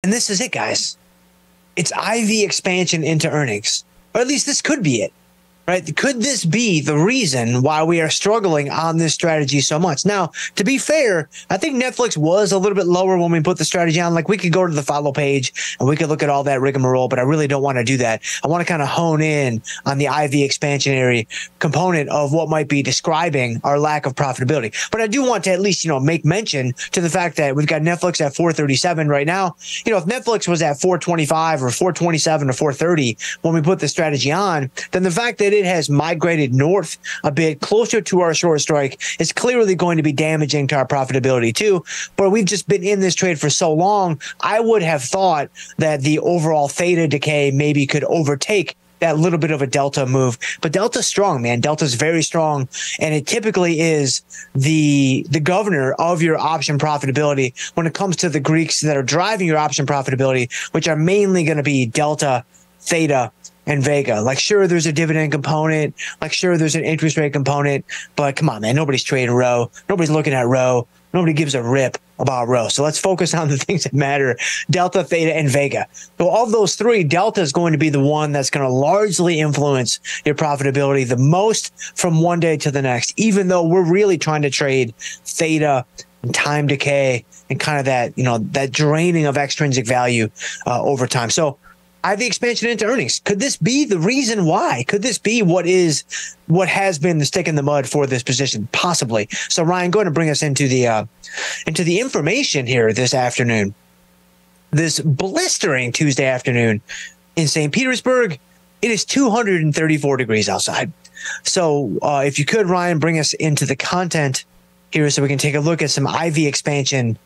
And this is it, guys. It's IV expansion into earnings, or at least this could be it. Right? Could this be the reason why we are struggling on this strategy so much? Now, to be fair, I think Netflix was a little bit lower when we put the strategy on. Like, we could go to the follow page and we could look at all that rigmarole, but I really don't want to do that. I want to kind of hone in on the IV expansionary component of what might be describing our lack of profitability. But I do want to at least, make mention to the fact that we've got Netflix at 437 right now. If Netflix was at 425 or 427 or 430 when we put the strategy on, then the fact that it has migrated north a bit closer to our short strike is clearly going to be damaging to our profitability too. But we've just been in this trade for so long, I would have thought that the overall theta decay maybe could overtake that little bit of a delta move. But delta's strong, man. Delta's very strong, and it typically is the governor of your option profitability when it comes to the Greeks that are driving your option profitability, which are mainly going to be delta, theta, and Vega. Like, sure, there's a dividend component. Like, sure, there's an interest rate component. But come on, man, nobody's trading Rho. Nobody's looking at Rho. Nobody gives a rip about Rho. So let's focus on the things that matter: Delta, Theta, and Vega. So of those three, Delta is going to be the one that's going to largely influence your profitability the most from one day to the next, even though we're really trying to trade Theta and time decay and kind of that, that draining of extrinsic value over time. So IV expansion into earnings. Could this be the reason why? Could this be what has been the stick in the mud for this position? Possibly. So Ryan, go ahead and bring us into the information here this afternoon. This blistering Tuesday afternoon in St. Petersburg. It is 234 degrees outside. So if you could, Ryan, bring us into the content here so we can take a look at some IV expansion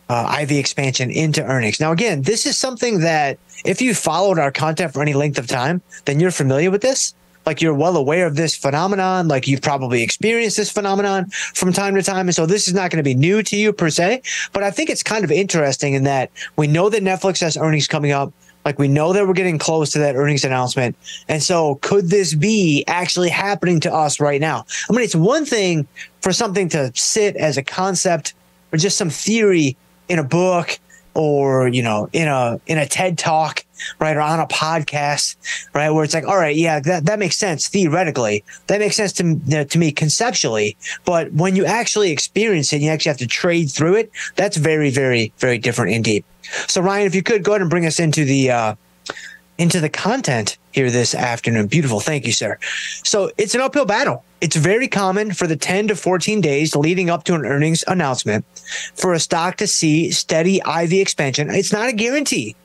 into earnings. Now, again, this is something that if you followed our content for any length of time, then you're familiar with this. Like, you're well aware of this phenomenon. Like, you've probably experienced this phenomenon from time to time. And so this is not going to be new to you per se. But I think it's kind of interesting in that we know that Netflix has earnings coming up. Like, we know that we're getting close to that earnings announcement. And so could this be actually happening to us right now? I mean, it's one thing for something to sit as a concept or just some theory in a book or, in a TED talk, right, or on a podcast, right, where it's like, all right, yeah, that makes sense theoretically. That makes sense to me conceptually. But when you actually experience it, and you actually have to trade through it, that's very, very, very different indeed. So, Ryan, if you could go ahead and bring us into the content here this afternoon. Beautiful. Thank you, sir. So it's an uphill battle. It's very common for the 10 to 14 days leading up to an earnings announcement for a stock to see steady IV expansion. It's not a guarantee.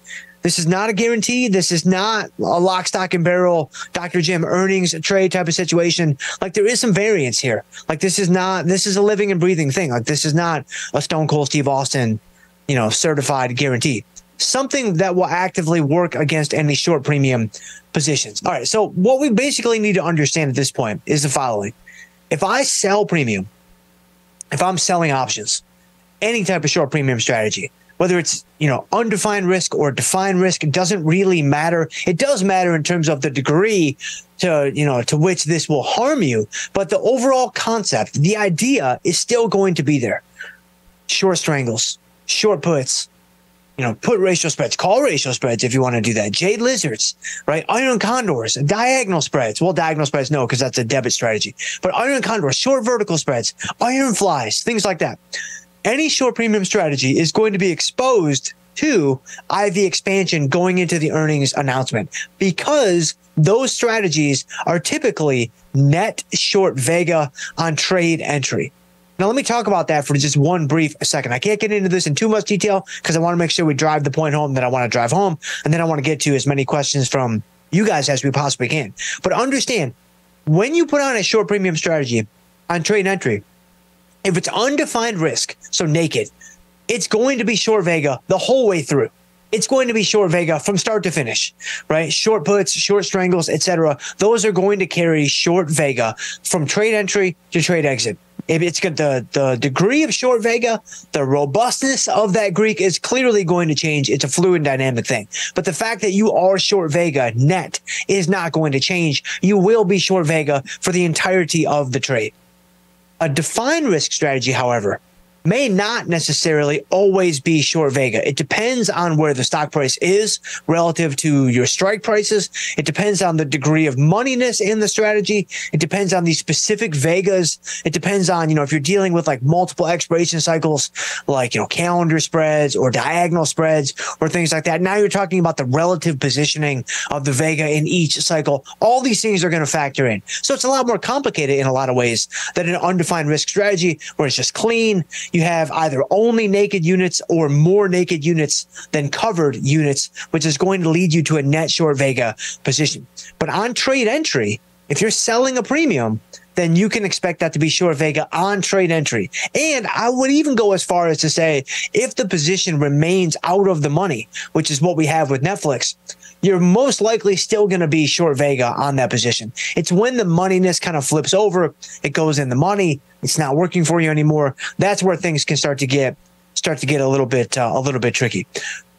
This is not a guarantee. This is not a lock, stock, and barrel Dr. Jim earnings trade type of situation. Like, there is some variance here. Like, this is a living and breathing thing. Like, this is not a Stone Cold Steve Austin, certified guarantee. Something that will actively work against any short premium positions. All right. So what we basically need to understand at this point is the following. If I sell premium, if I'm selling options, any type of short premium strategy, whether it's, undefined risk or defined risk, it doesn't really matter. It does matter in terms of the degree to which this will harm you. But the overall concept, the idea is still going to be there. Short strangles, short puts, put ratio spreads, call ratio spreads if you want to do that. Jade lizards, right? Iron condors, diagonal spreads. Well, diagonal spreads, no, because that's a debit strategy. But iron condors, short vertical spreads, iron flies, things like that. Any short premium strategy is going to be exposed to IV expansion going into the earnings announcement because those strategies are typically net short Vega on trade entry. Now, let me talk about that for just one brief second. I can't get into this in too much detail because I want to make sure we drive the point home that I want to drive home. And then I want to get to as many questions from you guys as we possibly can. But understand, when you put on a short premium strategy on trade entry, if it's undefined risk, so naked, it's going to be short Vega the whole way through. It's going to be short Vega from start to finish, right? Short puts, short strangles, etc. Those are going to carry short Vega from trade entry to trade exit. If it's got the degree of short Vega, the robustness of that Greek is clearly going to change. It's a fluid dynamic thing. But the fact that you are short Vega net is not going to change. You will be short Vega for the entirety of the trade. A defined risk strategy, however, may not necessarily always be short Vega. It depends on where the stock price is relative to your strike prices. It depends on the degree of moneyness in the strategy. It depends on the specific Vegas. It depends on, if you're dealing with like multiple expiration cycles, like, calendar spreads or diagonal spreads or things like that. Now you're talking about the relative positioning of the Vega in each cycle. All these things are going to factor in. So it's a lot more complicated in a lot of ways than an undefined risk strategy where it's just clean. You have either only naked units or more naked units than covered units, which is going to lead you to a net short Vega position. But on trade entry, if you're selling a premium, then you can expect that to be short Vega on trade entry. And I would even go as far as to say, if the position remains out of the money, which is what we have with Netflix, you're most likely still going to be short Vega on that position. It's when the moneyness kind of flips over, it goes in the money, it's not working for you anymore. That's where things can start to get a little bit tricky.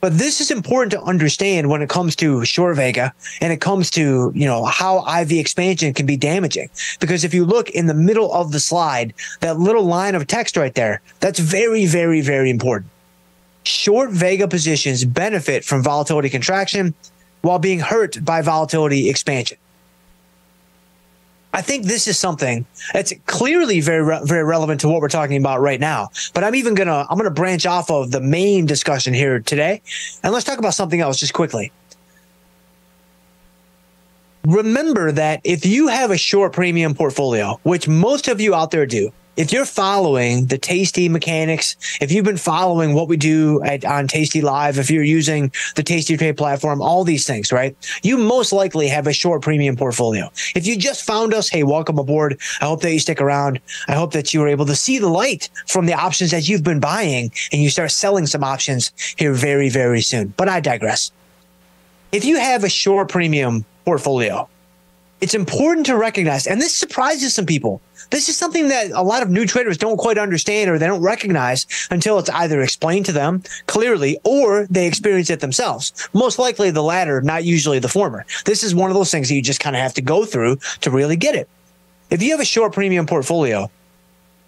But this is important to understand when it comes to short Vega and it comes to, how IV expansion can be damaging. Because if you look in the middle of the slide, that little line of text right there, that's very, very, very important. Short Vega positions benefit from volatility contraction while being hurt by volatility expansion. I think this is something that's clearly very relevant to what we're talking about right now. But I'm gonna branch off of the main discussion here today, and let's talk about something else just quickly. Remember that if you have a short premium portfolio, which most of you out there do, if you're following the Tasty mechanics, if you've been following what we do on Tasty Live, if you're using the Tasty Trade platform, all these things, right? You most likely have a short premium portfolio. If you just found us, hey, welcome aboard. I hope that you stick around. I hope that you were able to see the light from the options that you've been buying and you start selling some options here very, very soon. But I digress. If you have a short premium portfolio, it's important to recognize, and this surprises some people. This is something that a lot of new traders don't quite understand or they don't recognize until it's either explained to them clearly or they experience it themselves. Most likely the latter, not usually the former. This is one of those things that you just kind of have to go through to really get it. If you have a short premium portfolio,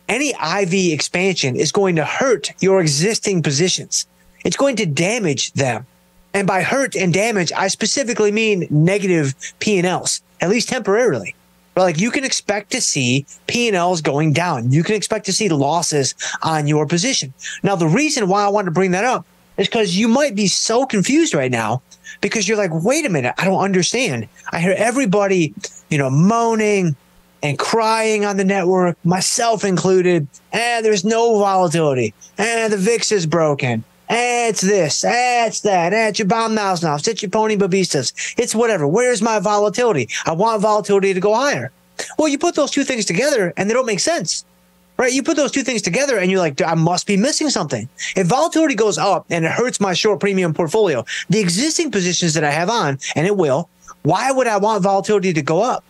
any IV expansion is going to hurt your existing positions. It's going to damage them. And by hurt and damage, I specifically mean negative P&Ls, at least temporarily. But like you can expect to see P&Ls going down. You can expect to see losses on your position. Now, the reason why I wanted to bring that up is because you might be so confused right now because you're like, wait a minute, I don't understand. I hear everybody, moaning and crying on the network, myself included. There's no volatility. The VIX is broken. It's this, it's that, it's your bomb now, it's your pony babistas, it's whatever. Where's my volatility? I want volatility to go higher. Well, you put those two things together and they don't make sense, right? You put those two things together and you're like, I must be missing something. If volatility goes up and it hurts my short premium portfolio, the existing positions that I have on, and it will, why would I want volatility to go up?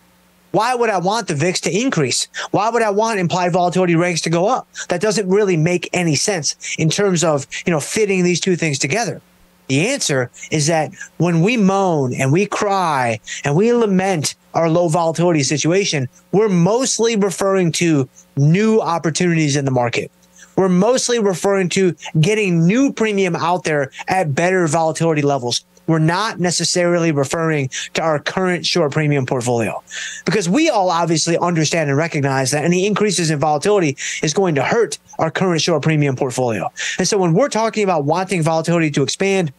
Why would I want the VIX to increase? Why would I want implied volatility ranks to go up? That doesn't really make any sense in terms of, fitting these two things together. The answer is that when we moan and we cry and we lament our low volatility situation, we're mostly referring to new opportunities in the market. We're mostly referring to getting new premium out there at better volatility levels. We're not necessarily referring to our current short premium portfolio because we all obviously understand and recognize that any increases in volatility is going to hurt our current short premium portfolio. And so when we're talking about wanting volatility to expand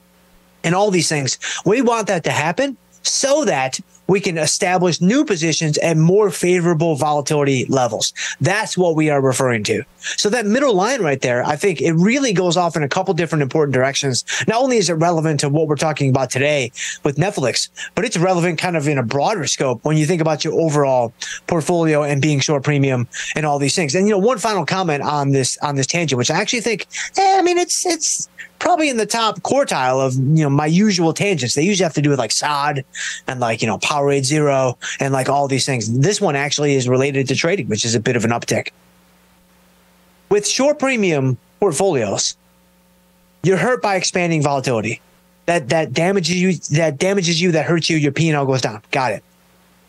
and all these things, we want that to happen so that we can establish new positions at more favorable volatility levels. That's what we are referring to. So that middle line right there, I think it really goes off in a couple different important directions. Not only is it relevant to what we're talking about today with Netflix, but it's relevant kind of in a broader scope when you think about your overall portfolio and being short premium and all these things. And, one final comment on this tangent, which I actually think, it's probably in the top quartile of, my usual tangents. They usually have to do with like SOD and like, Powerade Zero and like all these things. This one actually is related to trading, which is a bit of an uptick. With short premium portfolios, you're hurt by expanding volatility. That damages you, that hurts you, your P&L goes down. Got it.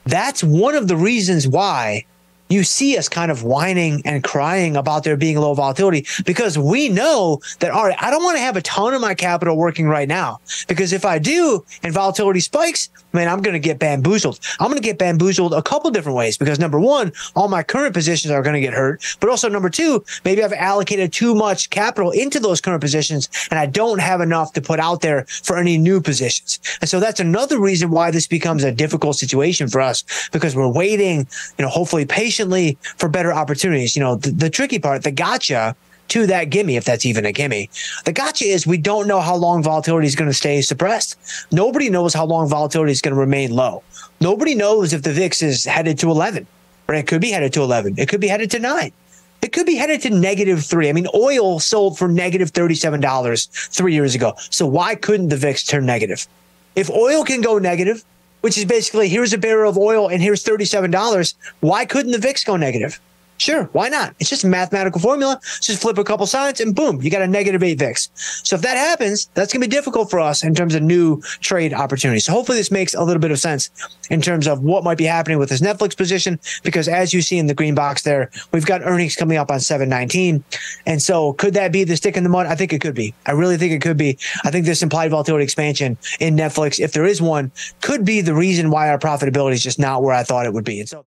That's one of the reasons why you see us kind of whining and crying about there being low volatility because we know that, all right, I don't want to have a ton of my capital working right now, because if I do and volatility spikes, man, I'm going to get bamboozled. I'm going to get bamboozled a couple different ways, because number one, all my current positions are going to get hurt. But also number two, maybe I've allocated too much capital into those current positions and I don't have enough to put out there for any new positions. And so that's another reason why this becomes a difficult situation for us, because we're waiting, hopefully patiently for better opportunities. The tricky part, the gotcha to that gimme, if that's even a gimme, the gotcha is we don't know how long volatility is going to stay suppressed. Nobody knows how long volatility is going to remain low. Nobody knows if the VIX is headed to 11, right? It could be headed to 11. It could be headed to 9. It could be headed to -3. I mean, oil sold for -$37 3 years ago. So why couldn't the VIX turn negative? If oil can go negative, which is basically here's a barrel of oil and here's $37, why couldn't the VIX go negative? Sure, why not? It's just a mathematical formula. Just flip a couple signs and boom, you got a -8 VIX. So if that happens, that's going to be difficult for us in terms of new trade opportunities. So hopefully this makes a little bit of sense in terms of what might be happening with this Netflix position, because as you see in the green box there, we've got earnings coming up on 7/19. And so could that be the stick in the mud? I think it could be. I really think it could be. I think this implied volatility expansion in Netflix, if there is one, could be the reason why our profitability is just not where I thought it would be. And so